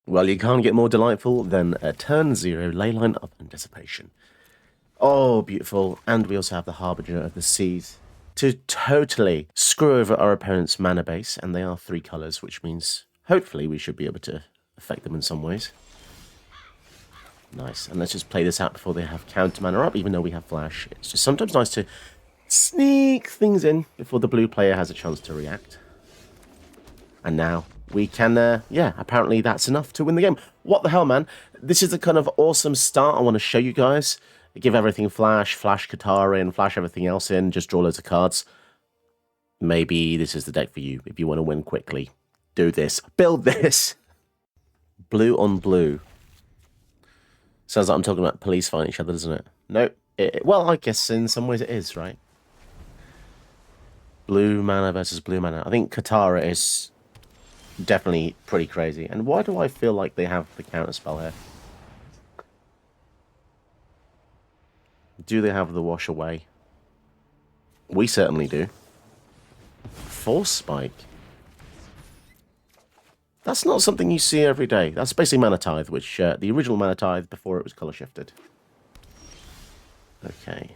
Well, you can't get more delightful than a turn 0 leyline up and dissipation. Oh, beautiful. And we also have the Harbinger of the Seas to totally screw over our opponent's mana base, and they are 3 colours, which means hopefully we should be able to affect them in some ways. Nice. And let's just play this out before they have counter mana up, even though we have flash. It's just sometimes nice to sneak things in before the blue player has a chance to react. And now we can, yeah, apparently that's enough to win the game. What the hell, man? This is the kind of awesome start I want to show you guys. Give everything flash, flash Katara in, flash everything else in, just draw loads of cards. Maybe this is the deck for you if you want to win quickly. Do this. Build this. Blue on blue. Sounds like I'm talking about police fighting each other, doesn't it? Nope. Well, I guess in some ways it is, right? Blue mana versus blue mana. I think Katara is definitely pretty crazy. And why do I feel like they have the counter spell here? Do they have the wash away? We certainly do. Force Spike. That's not something you see every day. That's basically Mana Tithe, which the original Mana Tithe before it was color shifted. Okay.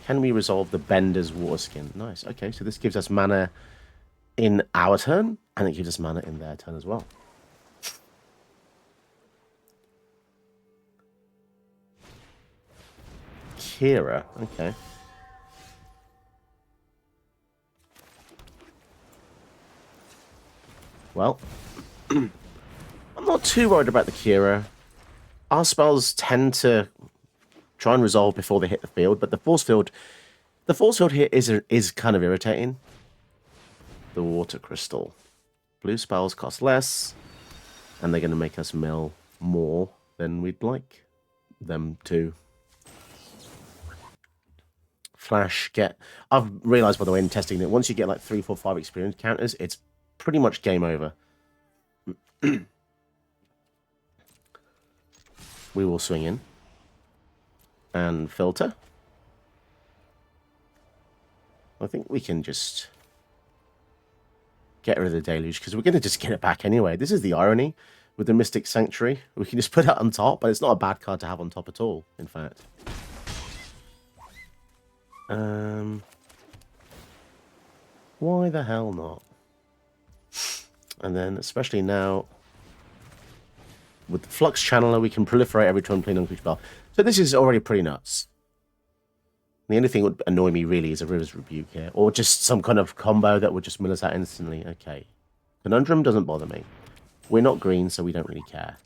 Can we resolve the Bender's Water Skin? Nice. Okay, so this gives us mana in our turn, and it gives us mana in their turn as well. Kira. Okay. Well, I'm not too worried about the Kira. Our spells tend to try and resolve before they hit the field, but the force field here is kind of irritating. The Water Crystal. Blue spells cost less, and they're going to make us mill more than we'd like them to. Flash, I've realized, by the way, in testing, that once you get like 3, 4, 5 experience counters, it's pretty much game over. We will swing in and filter. I think we can just get rid of the deluge because we're going to just get it back anyway. This is the irony with the Mystic Sanctuary. We can just put it on top, but it's not a bad card to have on top at all, in fact. Why the hell not? And then, especially now, with the Flux Channeler, we can proliferate every turn playing on creature spell. So this is already pretty nuts. The only thing that would annoy me, really, is a River's Rebuke here. Or just some kind of combo that would just mill us out instantly. Okay. Conundrum doesn't bother me. We're not green, so we don't really care.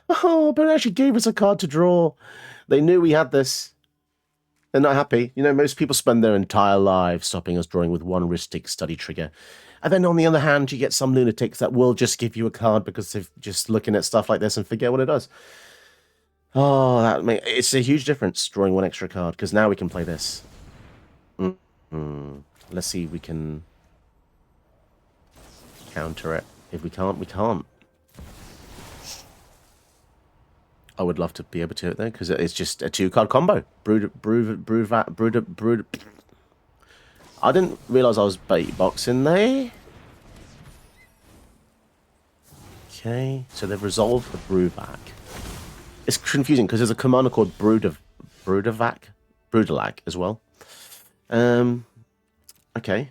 Oh, but it actually gave us a card to draw. They knew we had this. They're not happy. You know, most people spend their entire lives stopping us drawing with one Ristic Study trigger. And then on the other hand, you get some lunatics that will just give you a card because they're just looking at stuff like this and forget what it does. Oh, it's a huge difference drawing one extra card, because now we can play this. Let's see if we can counter it. If we can't, we can't. I would love to be able to, though, because it's just a 2-card combo. Brood. I didn't realize I was bait boxing there. Okay, so they've resolved the Brewback. It's confusing because there's a commander called Brudavac as well. Okay.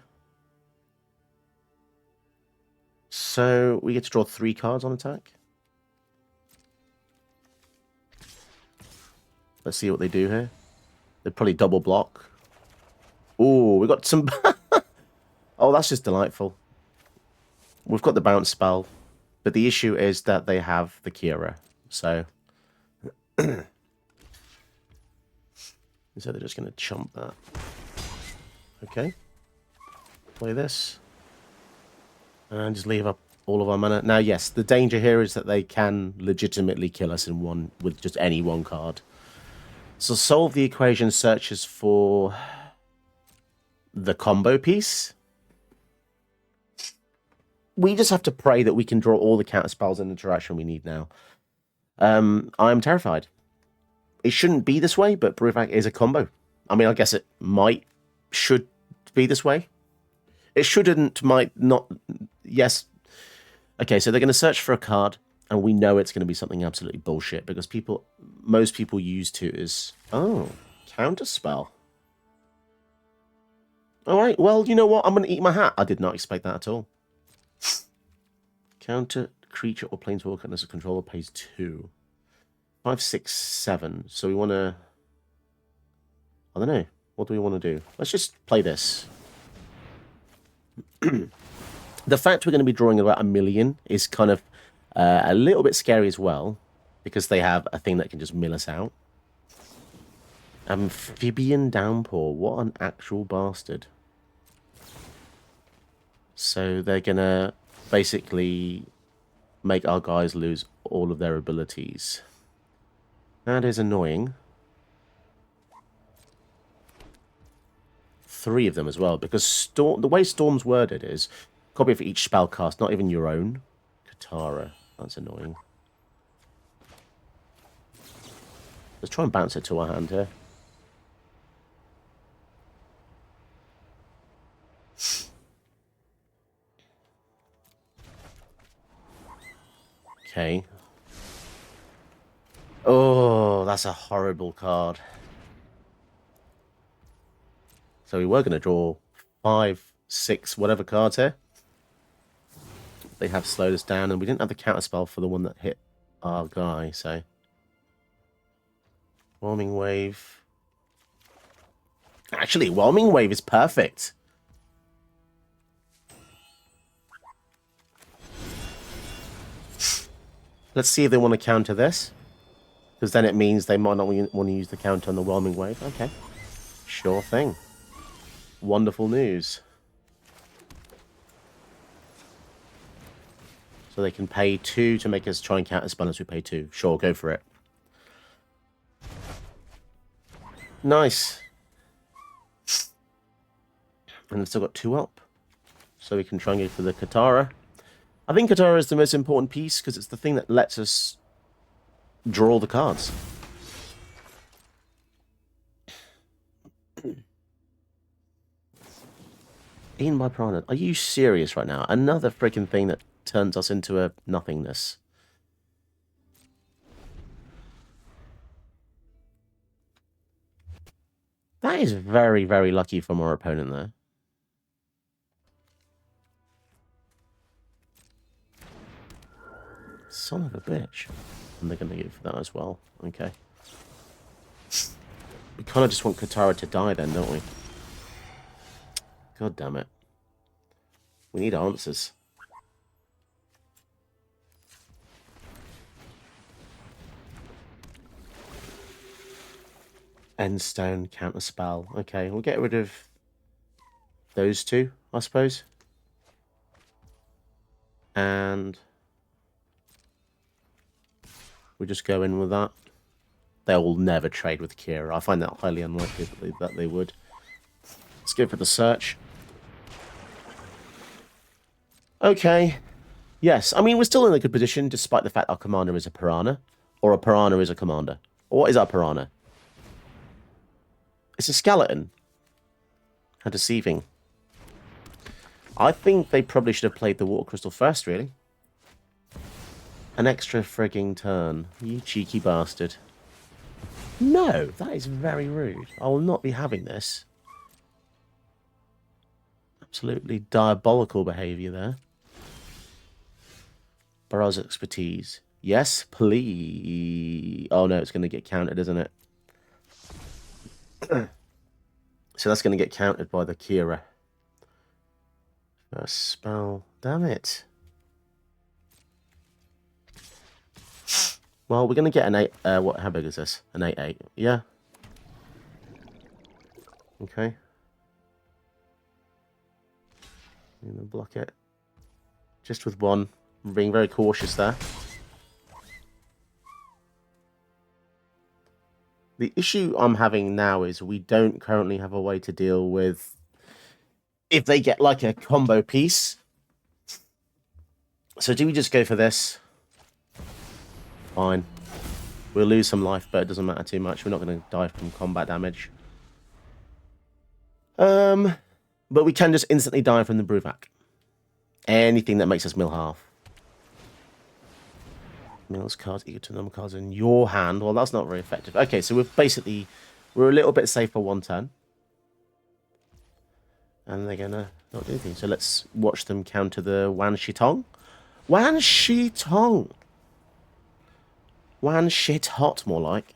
So we get to draw 3 cards on attack. Let's see what they do here. They probably double block. Oh, we got some. Oh, that's just delightful. We've got the bounce spell, but the issue is that they have the Kira. So they're just going to chomp that. Okay. Play this. And just leave up all of our mana. Now, yes, the danger here is that they can legitimately kill us in one with just any one card. So solve the equation searches for the combo piece. We just have to pray that we can draw all the counter spells in the direction we need now. I'm terrified. It shouldn't be this way, but Brewback is a combo. I mean, I guess it should be this way. It shouldn't, might not. Yes. Okay, so they're going to search for a card, and we know it's going to be something absolutely bullshit because most people use tutors. Oh, counter spell. All right, well, you know what? I'm going to eat my hat. I did not expect that at all. Counter creature or planeswalker as a controller pays 2. 5, 6, 7. So we want to... I don't know. What do we want to do? Let's just play this. The fact we're going to be drawing about 1 million is kind of a little bit scary as well, because they have a thing that can just mill us out. Amphibian Downpour. What an actual bastard. So they're going to basically make our guys lose all of their abilities. That is annoying. 3 of them as well, because the way Storm's worded is copy for each spell cast, not even your own. Katara. That's annoying. Let's try and bounce it to our hand here. Okay. Oh, that's a horrible card. So we were going to draw 5, 6, whatever cards here. They have slowed us down, and we didn't have the counter spell for the one that hit our guy, so... Warming Wave. Actually, Warming Wave is perfect. Let's see if they want to counter this. Because then it means they might not want to use the counter on the Whelming Wave. Okay. Sure thing. Wonderful news. So they can pay 2 to make us try and counter spell as we pay 2. Sure, go for it. Nice. And they've still got 2 up. So we can try and go for the Katara. I think Katara is the most important piece because it's the thing that lets us draw the cards. Eaten by Piranha. Are you serious right now? Another freaking thing that turns us into a nothingness. That is very, very lucky from our opponent there. Son of a bitch. And they're going to go for that as well. Okay. We kind of just want Katara to die then, don't we? God damn it. We need answers. Endstone, counterspell. Okay, we'll get rid of those 2, I suppose. And we just go in with that. They'll never trade with Kira. I find that highly unlikely that they would. Let's go for the search. Okay. Yes, I mean, we're still in a good position, despite the fact our commander is a Piranha. Or a Piranha is a commander. Or what is our Piranha? It's a skeleton. How deceiving. I think they probably should have played the Water Crystal first, really. An extra frigging turn. You cheeky bastard. No, that is very rude. I will not be having this. Absolutely diabolical behaviour there. Barrow's expertise. Yes, please. Oh no, it's going to get countered, isn't it? So that's going to get countered by the Kira. First spell. Damn it. Well, we're going to get an 8... how big is this? An 8-8. Yeah. Okay. I'm going to block it. Just with 1. I'm being very cautious there. The issue I'm having now is we don't currently have a way to deal with... if they get like a combo piece. So do we just go for this? Fine. We'll lose some life, but it doesn't matter too much. We're not going to die from combat damage. But we can just instantly die from the Bruvac. Anything that makes us mill half. Mills cards equal to number cards in your hand. Well, that's not very effective. Okay, so we're a little bit safe for one turn. And they're going to not do anything. So let's watch them counter the Wan Shitong. Wan Shitong! Wan Shit Hot, more like.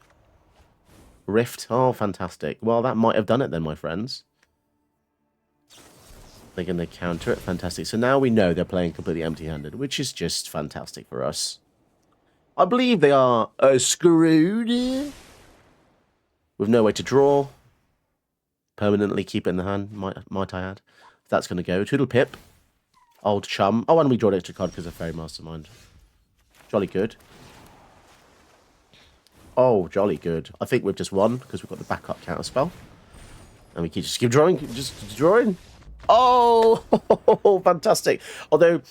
Rift. Oh, fantastic. Well, that might have done it then, my friends. They're going to counter it. Fantastic. So now we know they're playing completely empty-handed, which is just fantastic for us. I believe they are screwed. With no way to draw. Permanently keep it in the hand, might I add. That's going to go. Toodle Pip. Old chum. Oh, and we draw an extra card because of Fairy Mastermind. Jolly good. Oh, jolly good. I think we've just won because we've got the backup counter spell. And we can just keep drawing. Just drawing. Oh, fantastic. Although,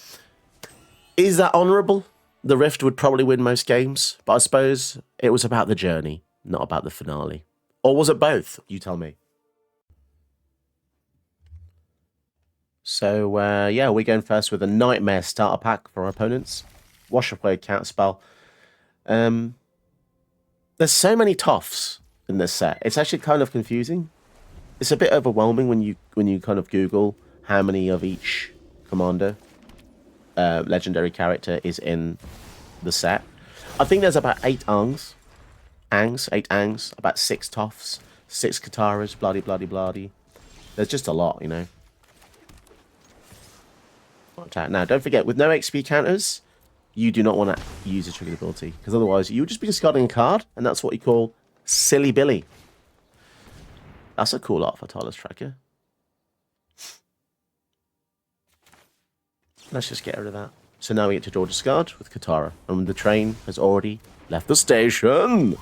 is that honourable? The Rift would probably win most games. But I suppose it was about the journey, not about the finale. Or was it both? You tell me. So, yeah, we're going first with a Nightmare starter pack for our opponents. Wash away counter spell. There's so many toffs in this set. It's actually kind of confusing. It's a bit overwhelming when you kind of Google how many of each commander legendary character is in the set. I think there's about 8 Angs, 8 Angs, about 6 Toffs, 6 Kataras, bloody, bloody, bloody. There's just a lot, you know. Now, don't forget, with no XP counters, you do not want to use a triggered ability, because otherwise you would just be discarding a card, and that's what you call Silly Billy. That's a cool art for Tyler's Tracker. Let's just get rid of that. So now we get to draw discard with Katara, and the train has already left the station.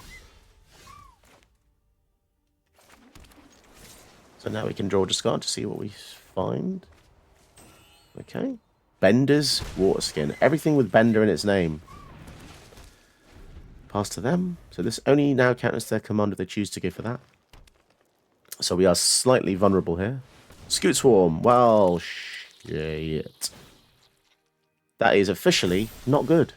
So now we can draw discard to see what we find. Okay. Bender's Water Skin. Everything with Bender in its name. Pass to them. So this only now counters their command if they choose to go for that. So we are slightly vulnerable here. Scoot Swarm. Well, shit. That is officially not good.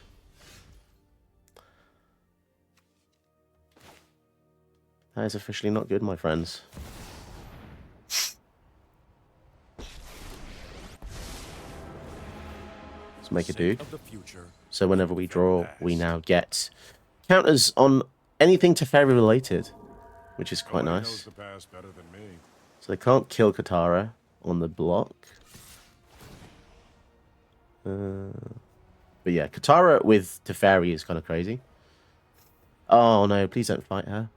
That is officially not good, my friends. Let's make a dude. So whenever we draw, we now get counters on anything Teferi related, which is quite nice. So they can't kill Katara on the block. But yeah, Katara with Teferi is kind of crazy. Oh no, please don't fight her.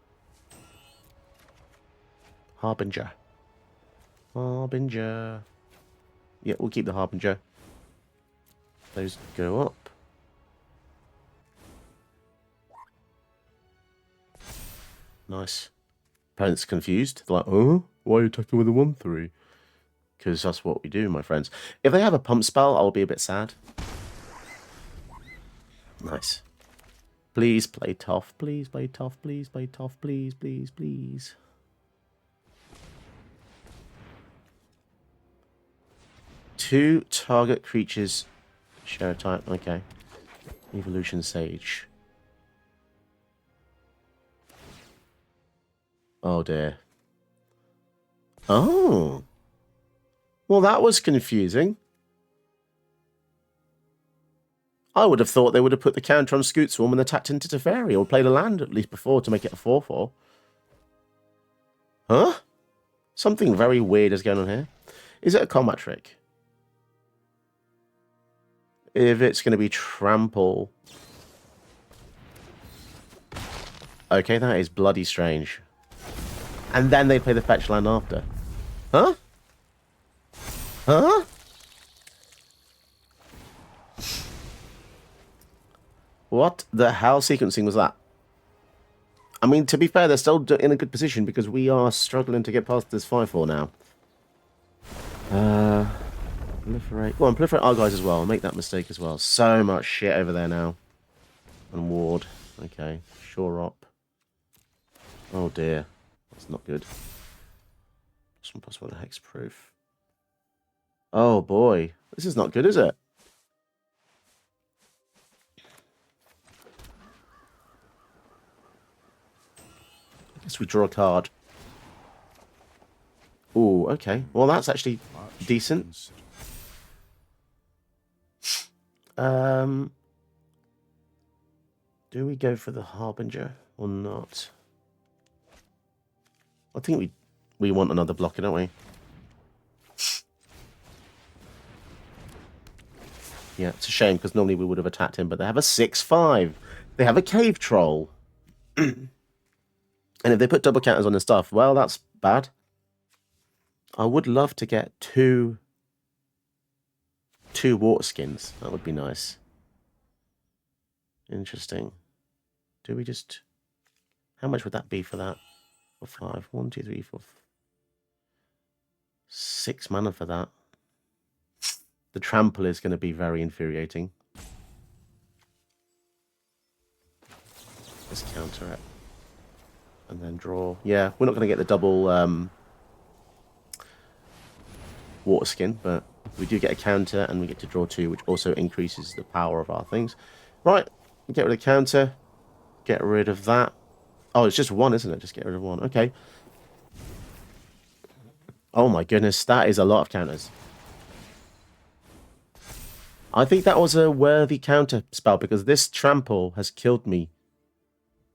Harbinger. Harbinger. Yeah, we'll keep the Harbinger. Those go up. Nice. Opponent's confused. They're like, oh, why are you attacking with a 1-3? Because that's what we do, my friends. If they have a pump spell, I'll be a bit sad. Nice. Please play tough. Please play tough. Please play tough. Please, please, please. Two target creatures share a type. Okay. Evolution Sage. Oh dear. Oh. Well, that was confusing. I would have thought they would have put the counter on Scoot Swarm and attacked into Teferi, or played a land at least before to make it a 4-4. Huh? Something very weird is going on here. Is it a combat trick? If it's going to be trample. Okay, that is bloody strange. And then they play the fetch land after. Huh? Huh? What the hell sequencing was that? I mean, to be fair, they're still in a good position because we are struggling to get past this 5-4 now. Proliferate. Go on, proliferate our guys as well. Make that mistake as well. So much shit over there now. And ward. Okay. Shore up. Oh dear. That's not good. +1/+1 hexproof. Oh boy. This is not good, is it? I guess we draw a card. Ooh, okay. Well, that's actually decent. Do we go for the Harbinger or not? I think we want another blocker, don't we? Yeah, it's a shame because normally we would have attacked him, but they have a 6/5. They have a cave troll. And if they put double counters on his stuff, well, that's bad. I would love to get two water skins. That would be nice. Interesting. Do we just... How much would that be for that? For 5. 1, 2, 3, 4... 6 mana for that. The trample is going to be very infuriating. Let's counter it. And then draw. Yeah, we're not going to get the double water skin, but we do get a counter and we get to draw 2, which also increases the power of our things. Right, get rid of the counter. Get rid of that. Oh, it's just 1, isn't it? Just get rid of 1. Okay. Oh my goodness, that is a lot of counters. I think that was a worthy counter spell because this trample has killed me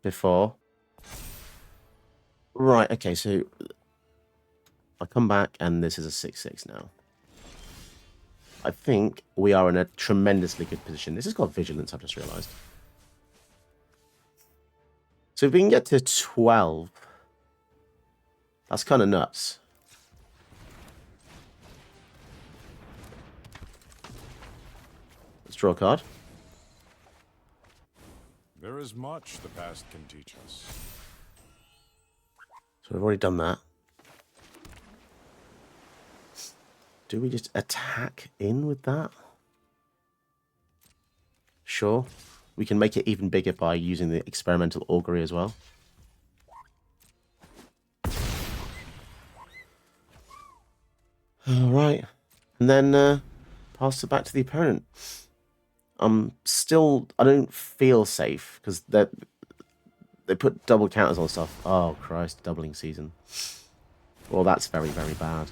before. Right, okay, so I come back and this is a 6/6 now. I think we are in a tremendously good position. This has got vigilance, I've just realised. So if we can get to 12, that's kind of nuts. Let's draw a card. There is much the past can teach us. So we've already done that. Do we just attack in with that? Sure. We can make it even bigger by using the experimental augury as well. Alright. And then pass it back to the opponent. I don't feel safe because they put double counters on stuff. Oh, Christ, doubling season. Well, that's very, very bad.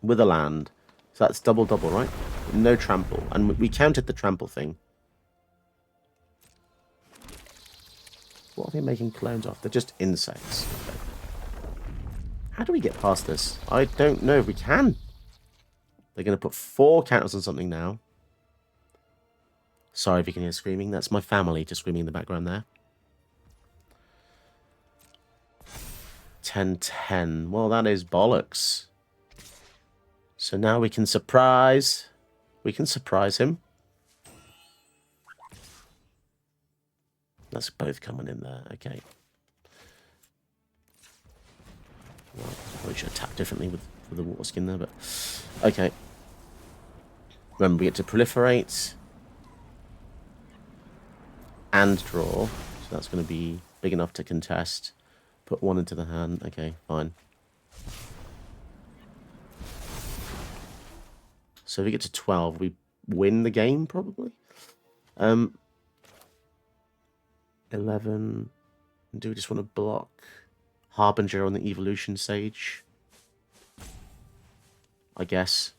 With a land. So that's double, right? No trample. And we counted the trample thing. What are they making clones of? They're just insects. Okay. How do we get past this? I don't know if we can. They're going to put 4 counters on something now. Sorry if you can hear screaming. That's my family just screaming in the background there. 10/10. Well, that is bollocks. So now we can surprise. We can surprise him. That's both coming in there. Okay. Well, we should attack differently with the water skin there, but okay. Remember, we get to proliferate and draw. So that's going to be big enough to contest. Put 1 into the hand. Okay, fine. So if we get to 12, we win the game, probably. 11. Do we just want to block Harbinger on the Evolution Sage? I guess.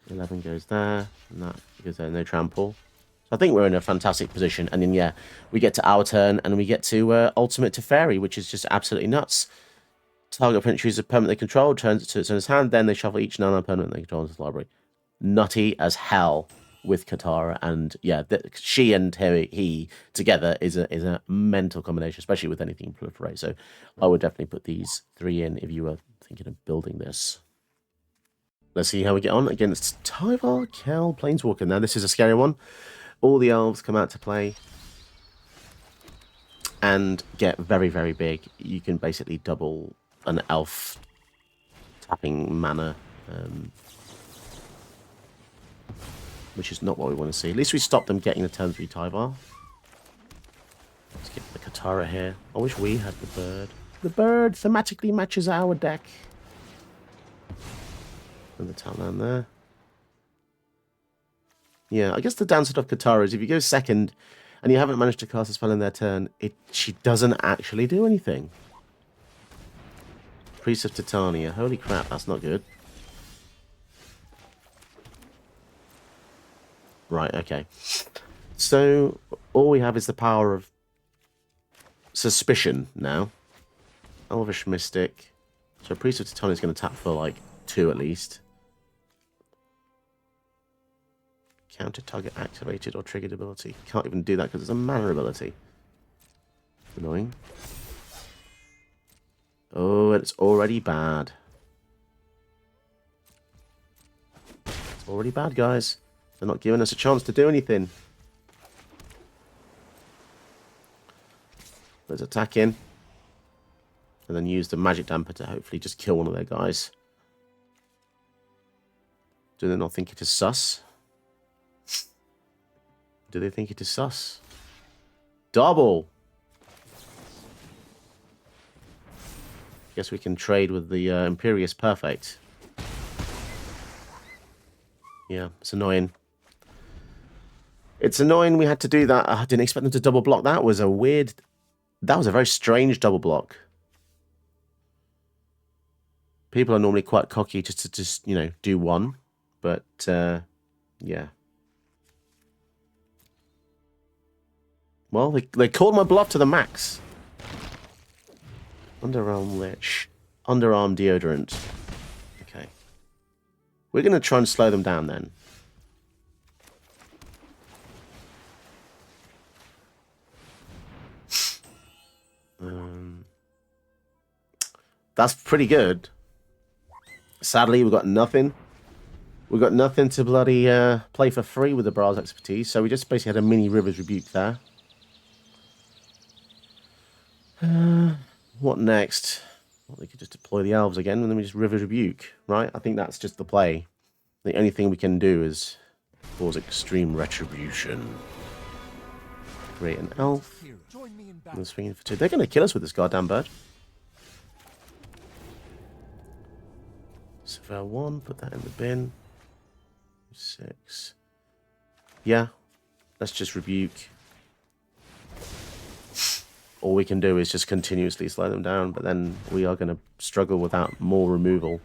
11 goes there, and that goes there, no trample. So I think we're in a fantastic position. And then, yeah, we get to our turn, and we get to Ultimate Teferi, which is just absolutely nuts. Target opponent chooses a permanent they control, turns it to its owner's hand, then they shuffle each non-permanent they control into the library. Nutty as hell with Katara, and yeah, she and he together is a mental combination, especially with anything proliferate. So I would definitely put these 3 in if you were thinking of building this. Let's see how we get on against Tyvar Kel Planeswalker. Now this is a scary one. All the elves come out to play and get very, very big. You can basically double an elf tapping mana, which is not what we want to see. At least we stop them getting the turn 3 Tyvar. Let's get the Katara here. I wish we had the bird. The bird thematically matches our deck. And the Talon there. Yeah, I guess the downside of Katara is if you go second and you haven't managed to cast a spell in their turn, she doesn't actually do anything. Priest of Titania. Holy crap, that's not good. Right, okay. So, all we have is the power of suspicion now. Elvish Mystic. So, Priest of Titania is going to tap for like 2 at least. Counter target activated or triggered ability. Can't even do that because it's a mana ability. Annoying. Oh, it's already bad. It's already bad, guys. They're not giving us a chance to do anything. Let's attack in. And then use the magic damper to hopefully just kill one of their guys. Do they not think it is sus? Do they think it is sus? Double! Guess we can trade with the Imperious Perfect. Yeah, it's annoying. It's annoying we had to do that. I didn't expect them to double block. That was a weird... That was a very strange double block. People are normally quite cocky just to, you know, do one. But, yeah. Well, they called my bluff to the max. Underarm Lich. Underarm Deodorant. Okay. We're going to try and slow them down then. That's pretty good. Sadly, we've got nothing. We've got nothing to bloody play for free with the Brawl's expertise, so we just basically had a mini Rivers Rebuke there. What next? Well, we could just deploy the elves again, and then we just Rivers Rebuke, right? I think that's just the play. The only thing we can do is cause extreme retribution. Create an elf. And swinging for 2. They're going to kill us with this goddamn bird. Severe 1, put that in the bin. 6. Yeah, let's just rebuke. All we can do is just continuously slow them down, but then we are going to struggle without more removal.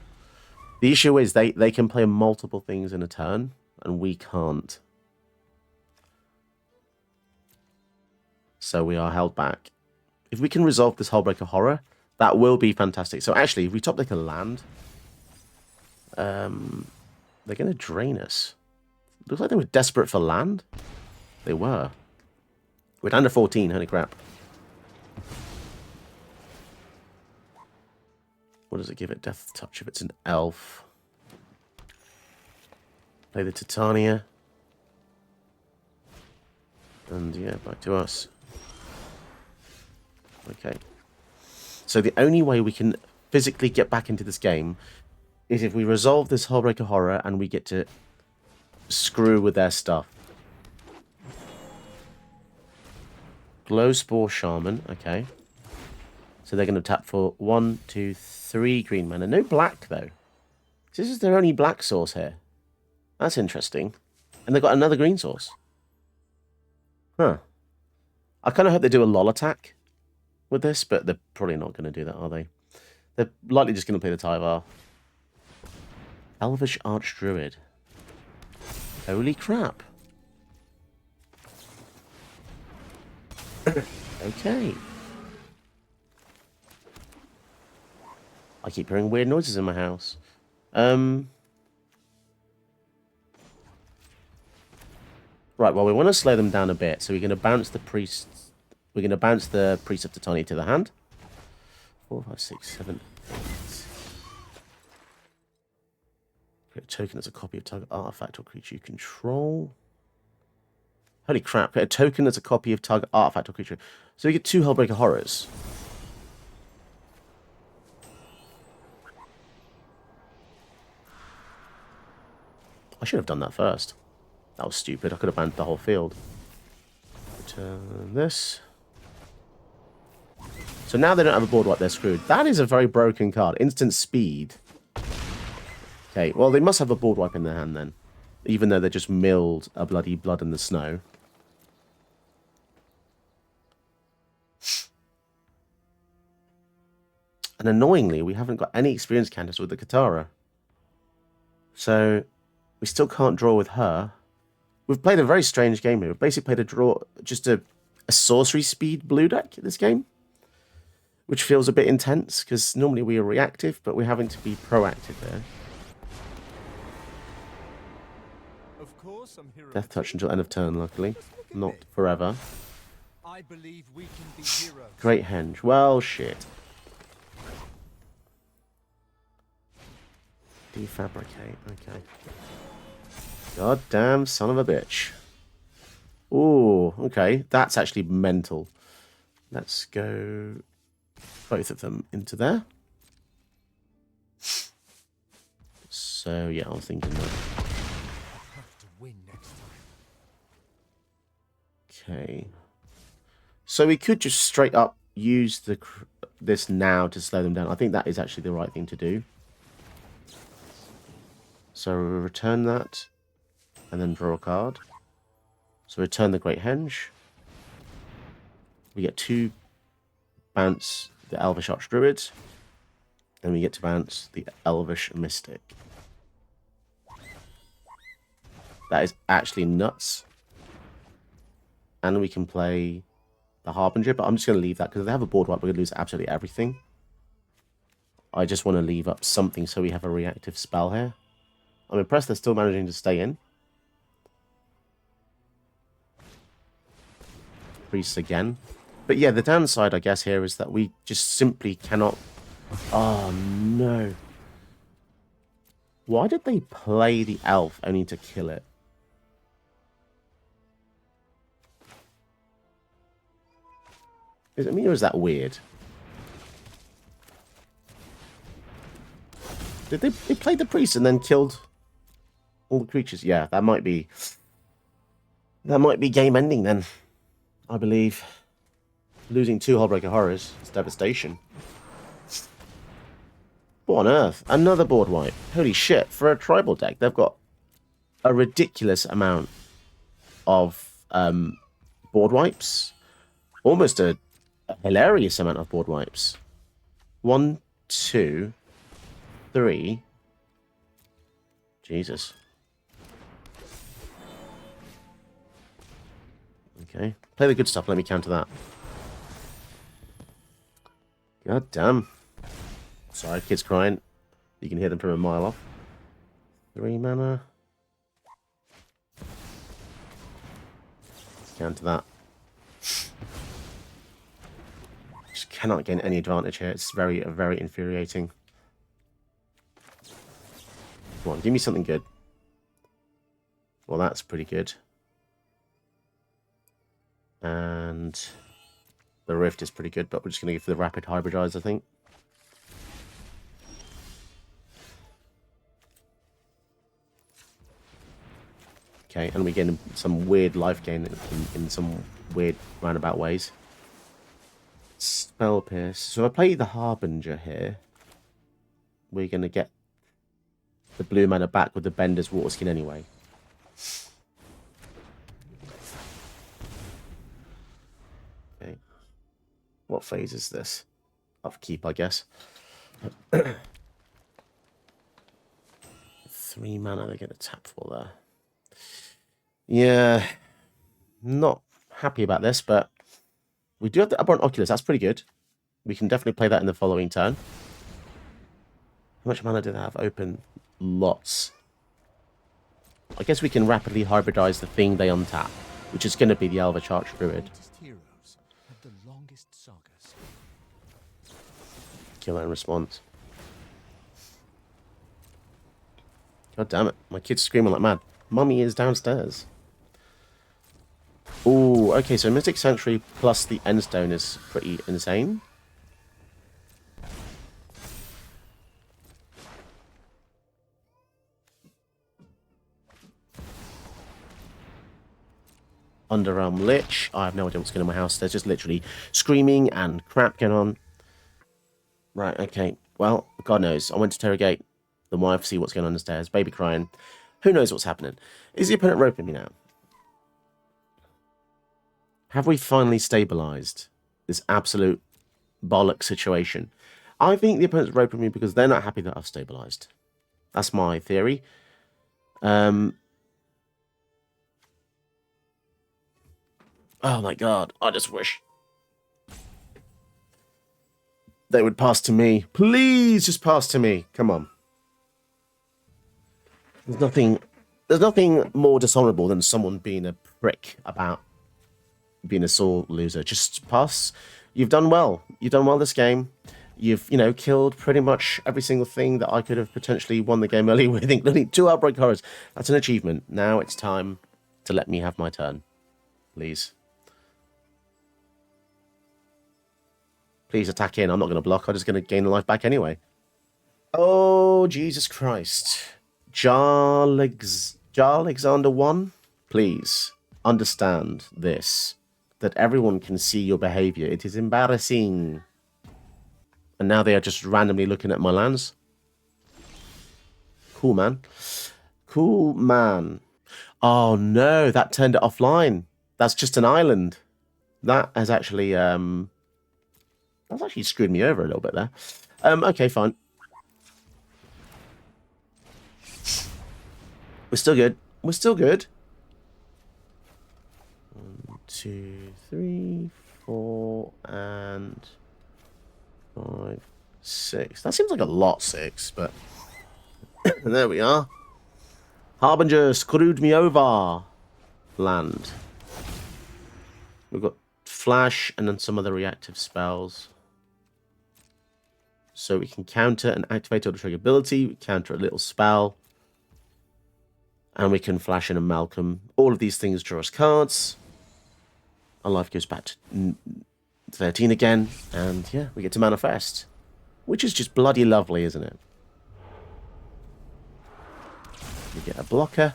The issue is they can play multiple things in a turn, and we can't. So we are held back. If we can resolve this Hullbreaker Horror, that will be fantastic. So actually, if we top deck a land, they're going to drain us. Looks like they were desperate for land. They were. We're down to 14, holy crap. What does it give it? Death Touch if it's an elf. Play the Titania. And yeah, back to us. Okay. So the only way we can physically get back into this game is if we resolve this Hullbreaker Horror and we get to screw with their stuff. Glowspore Shaman, okay. So they're going to tap for 1, 2, 3 green mana. No black, though. This is their only black source here. That's interesting. And they've got another green source. Huh. I kind of hope they do a lol attack with this, but they're probably not going to do that, are they? They're likely just going to play the Tyvar. Elvish Archdruid. Holy crap. Okay. I keep hearing weird noises in my house. Right, well, we want to slow them down a bit, so we're going to bounce the priest. We're going to bounce the Priest of Titania to the hand. 4, 5, 6, 7, 8. Create a token as a copy of target artifact or creature you control. Holy crap! Create a token as a copy of target artifact or creature. So we get 2 Hullbreaker Horrors. I should have done that first. That was stupid. I could have banned the whole field. Return this. So now they don't have a board wipe, they're screwed. That is a very broken card. Instant speed. Okay, well, they must have a board wipe in their hand then. Even though they just milled a bloody blood in the snow. And annoyingly, we haven't got any experience counters with the Katara. So, we still can't draw with her. We've played a very strange game here. We've basically played just a sorcery speed blue deck this game. Which feels a bit intense, because normally we are reactive, but we're having to be proactive there. Of course, I'm here. Death touch until end of turn, luckily. Not forever. I believe we can be heroes. Great henge. Well, shit. Defabricate. Okay. Goddamn son of a bitch. Ooh, okay. That's actually mental. Let's go both of them into there. So, yeah, I was thinking that. Have to win next time. Okay. So we could just straight up use this now to slow them down. I think that is actually the right thing to do. So we'll return that and then draw a card. So return the Great Henge. We get to bounce the Elvish Archdruid. And we get to bounce the Elvish Mystic. That is actually nuts. And we can play the Harbinger, but I'm just going to leave that because if they have a board wipe, we're going to lose absolutely everything. I just want to leave up something so we have a reactive spell here. I'm impressed they're still managing to stay in. Priests again. But yeah, the downside, I guess, here is that we just simply cannot... Oh, no. Why did they play the elf only to kill it? Is it me or is that weird? Did they played the priest and then killed all the creatures? Yeah, that might be game ending then. I believe. Losing 2 Hullbreaker Horrors is devastation. What on earth? Another board wipe. Holy shit. For a tribal deck, they've got a ridiculous amount of board wipes. Almost a hilarious amount of board wipes. 1, 2, 3. Jesus. Okay. Play the good stuff. Let me counter that. God damn. Sorry, kids crying. You can hear them from a mile off. 3 mana. Counter that. Just cannot gain any advantage here. It's very, very infuriating. Come on, give me something good. Well, that's pretty good. And the Rift is pretty good, but we're just going to go for the Rapid Hybridize, I think. Okay, and we get some weird life gain in some weird roundabout ways. Spell Pierce. So if I play the Harbinger here, we're going to get the blue mana back with the Bender's Water Skin anyway. Okay. What phase is this? Upkeep, I guess. 3 mana they get a tap for there. Yeah, not happy about this, but we do have the Aberrant Oculus. That's pretty good. We can definitely play that in the following turn. How much mana do they have open? Lots. I guess we can rapidly hybridize the thing they untap, which is going to be the Elvish Archdruid. Kill that in response. God damn it. My kid's screaming like mad. Mummy is downstairs. Ooh, okay, so Mystic Sanctuary plus the Endstone is pretty insane. Underrealm Lich. I have no idea what's going on in my house. There's just literally screaming and crap going on. Right, okay. Well, God knows. I went to interrogate The wife see what's going on the stairs. Baby crying. Who knows what's happening? Is the opponent roping me now? Have we finally stabilized this absolute bollock situation? I think the opponent's roping me because they're not happy that I've stabilized. That's my theory. Oh my god, I just wish they would pass to me. Please just pass to me. Come on. There's nothing more dishonorable than someone being a prick about being a sore loser. Just pass. You've done well. You've done well this game. You've, killed pretty much every single thing that I could have potentially won the game early with, including 2 Outbreak Horrors. That's an achievement. Now it's time to let me have my turn. Please. Please attack in. I'm not going to block. I'm just going to gain the life back anyway. Oh, Jesus Christ. Alexander 1, please understand this. That everyone can see your behavior. It is embarrassing. And now they are just randomly looking at my lands. Cool, man. Cool, man. Oh, no. That turned it offline. That's just an island. That has actually... That's actually screwed me over a little bit there. Okay, fine. We're still good. We're still good. 1, 2, 3, 4, and 5, 6. That seems like a lot, 6, but there we are. Harbinger screwed me over. Land. We've got flash and then some other reactive spells. So we can counter and activate auto trigger ability, we counter a little spell, and we can flash in a Malcolm. All of these things draw us cards. Our life goes back to 13 again, and yeah, we get to manifest, which is just bloody lovely, isn't it? We get a blocker.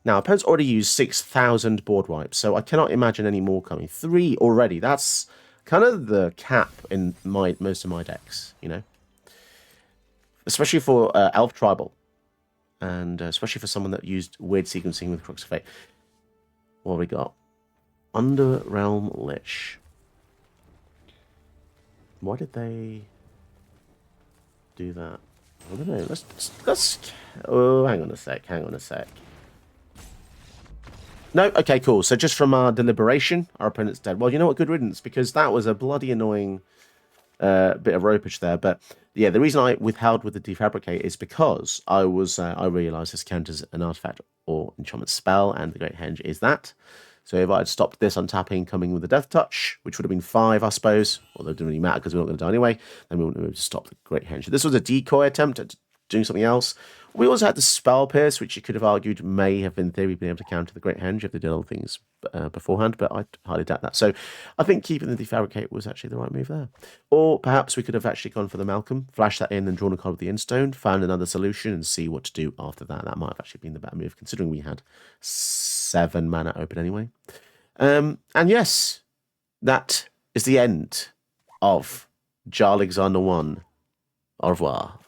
Now, opponent's already used 6,000 board wipes, so I cannot imagine any more coming. 3 already. That's kind of the cap in most of my decks, especially for Elf Tribal, and especially for someone that used weird sequencing with Crux of Fate. What have we got? Underrealm Lich. Why did they do that? I don't know. Let's. Oh, hang on a sec. No, okay, cool. So just from our deliberation, our opponent's dead. Well, you know what? Good riddance, because that was a bloody annoying bit of ropage there. But yeah, the reason I withheld with the defabricate is because I realised this counters an artifact or enchantment spell, and the Great Henge is that. So if I had stopped this untapping, coming with a Death Touch, which would have been 5, I suppose, although it didn't really matter because we're not going to die anyway, then we wouldn't have stopped the Great Henge. This was a decoy attempt at doing something else. We also had the Spell Pierce, which you could have argued may have, in theory, been able to counter the Great Henge if they did other things beforehand, but I highly doubt that. So I think keeping the Defabricate was actually the right move there. Or perhaps we could have actually gone for the Malcolm, flashed that in and drawn a card with the Instone, found another solution and see what to do after that. That might have actually been the better move, considering we had 7 mana open anyway. And yes, that is the end of Alexander 1. Au revoir.